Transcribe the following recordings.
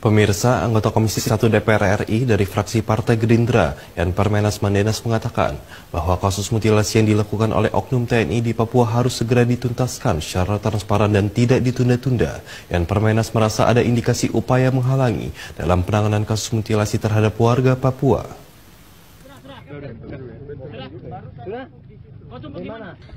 Pemirsa, anggota Komisi 1 DPR RI dari fraksi Partai Gerindra, Yan Permenas Mandenas mengatakan bahwa kasus mutilasi yang dilakukan oleh oknum TNI di Papua harus segera dituntaskan secara transparan dan tidak ditunda-tunda. Yan Permenas merasa ada indikasi upaya menghalangi dalam penanganan kasus mutilasi terhadap warga Papua.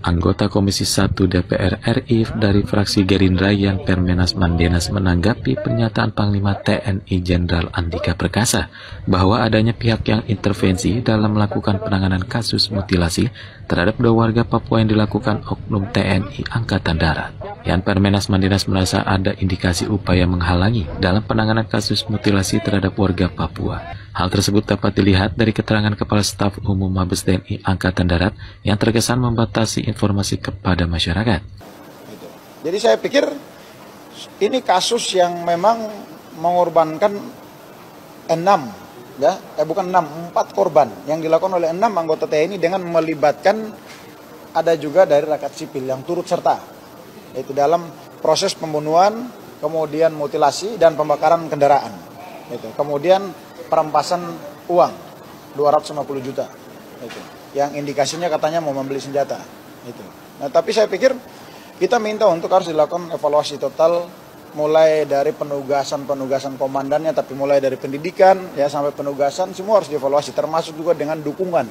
Anggota Komisi 1 DPR RI dari fraksi Gerindra Yan Permenas Mandenas menanggapi pernyataan Panglima TNI Jenderal Andika Perkasa bahwa adanya pihak yang intervensi dalam melakukan penanganan kasus mutilasi terhadap 2 warga Papua yang dilakukan oknum TNI Angkatan Darat. Yan Permenas Mandenas merasa ada indikasi upaya menghalangi dalam penanganan kasus mutilasi terhadap warga Papua. Hal tersebut dapat dilihat dari keterangan Kepala Staf Umum Mabes TNI Angkatan Darat yang terkesan membatasi informasi kepada masyarakat. Jadi saya pikir ini kasus yang memang mengorbankan 4 korban yang dilakukan oleh 6 anggota TNI dengan melibatkan ada juga dari rakyat sipil yang turut serta, yaitu dalam proses pembunuhan, kemudian mutilasi dan pembakaran kendaraan. Kemudian perampasan uang 250 juta. Yang indikasinya katanya mau membeli senjata. Nah, tapi saya pikir kita minta untuk harus dilakukan evaluasi total mulai dari penugasan komandannya, tapi mulai dari pendidikan ya sampai penugasan semua harus dievaluasi, termasuk juga dengan dukungan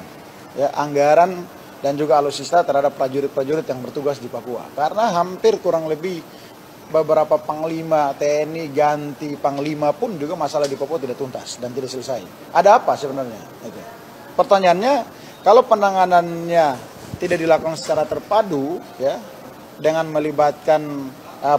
ya, anggaran dan juga alutsista terhadap prajurit-prajurit yang bertugas di Papua. Karena hampir kurang lebih beberapa panglima TNI ganti panglima pun juga masalah di Papua tidak tuntas dan tidak selesai. Ada apa sebenarnya? Pertanyaannya, kalau penanganannya tidak dilakukan secara terpadu, ya, dengan melibatkan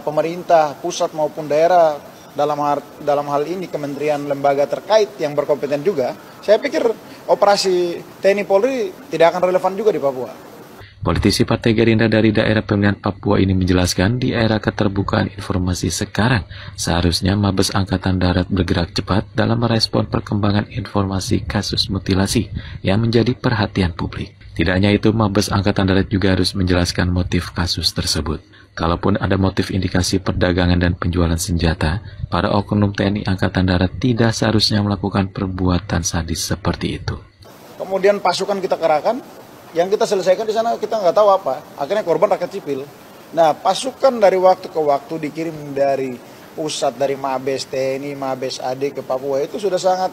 pemerintah pusat maupun daerah dalam hal ini kementerian lembaga terkait yang berkompeten juga, saya pikir operasi TNI Polri tidak akan relevan juga di Papua. Politisi Partai Gerindra dari daerah pemilihan Papua ini menjelaskan di era keterbukaan informasi sekarang, seharusnya Mabes Angkatan Darat bergerak cepat dalam merespon perkembangan informasi kasus mutilasi yang menjadi perhatian publik. Tidak hanya itu, Mabes Angkatan Darat juga harus menjelaskan motif kasus tersebut. Kalaupun ada motif indikasi perdagangan dan penjualan senjata, para oknum TNI Angkatan Darat tidak seharusnya melakukan perbuatan sadis seperti itu. Kemudian pasukan kita kerahkan, yang kita selesaikan di sana kita nggak tahu apa, akhirnya korban rakyat sipil. Nah, pasukan dari waktu ke waktu dikirim dari pusat, dari Mabes TNI, Mabes AD ke Papua itu sudah sangat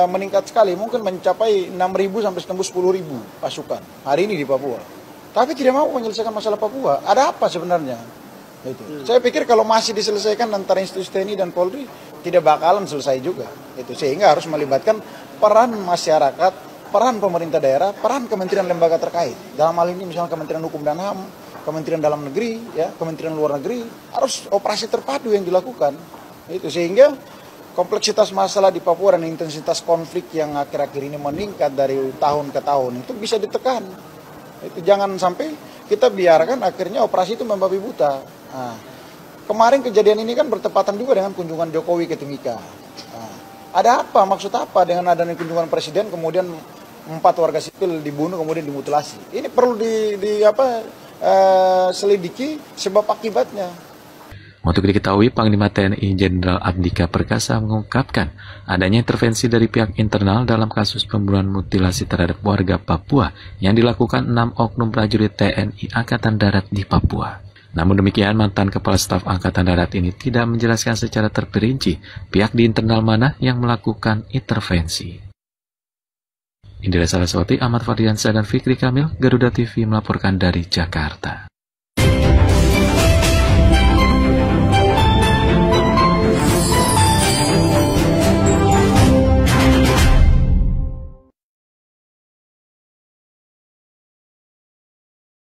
meningkat sekali, mungkin mencapai 6.000 sampai tembus 10.000 pasukan hari ini di Papua. Tapi tidak mau menyelesaikan masalah Papua. Ada apa sebenarnya? Saya pikir kalau masih diselesaikan antara institusi TNI dan Polri tidak bakalan selesai juga. Sehingga harus melibatkan peran masyarakat, peran pemerintah daerah, peran kementerian lembaga terkait. Dalam hal ini misalnya Kementerian Hukum dan HAM, Kementerian Dalam Negeri, ya, Kementerian Luar Negeri, harus operasi terpadu yang dilakukan. Sehingga kompleksitas masalah di Papua dan intensitas konflik yang akhir-akhir ini meningkat dari tahun ke tahun itu bisa ditekan. Jangan sampai kita biarkan akhirnya operasi itu membabi buta. Nah, kemarin kejadian ini kan bertepatan juga dengan kunjungan Jokowi ke Timika. Ada apa, maksud apa dengan adanya kunjungan presiden kemudian 4 warga sipil dibunuh kemudian dimutilasi? Ini perlu selidiki sebab akibatnya. Untuk diketahui, Panglima TNI Jenderal Andika Perkasa mengungkapkan adanya intervensi dari pihak internal dalam kasus pembunuhan mutilasi terhadap warga Papua yang dilakukan 6 oknum prajurit TNI Angkatan Darat di Papua. Namun demikian, mantan Kepala Staf Angkatan Darat ini tidak menjelaskan secara terperinci pihak di internal mana yang melakukan intervensi. Indra Saraswati, Ahmad Fadliansyah, dan Fikri Kamil, Garuda TV melaporkan dari Jakarta.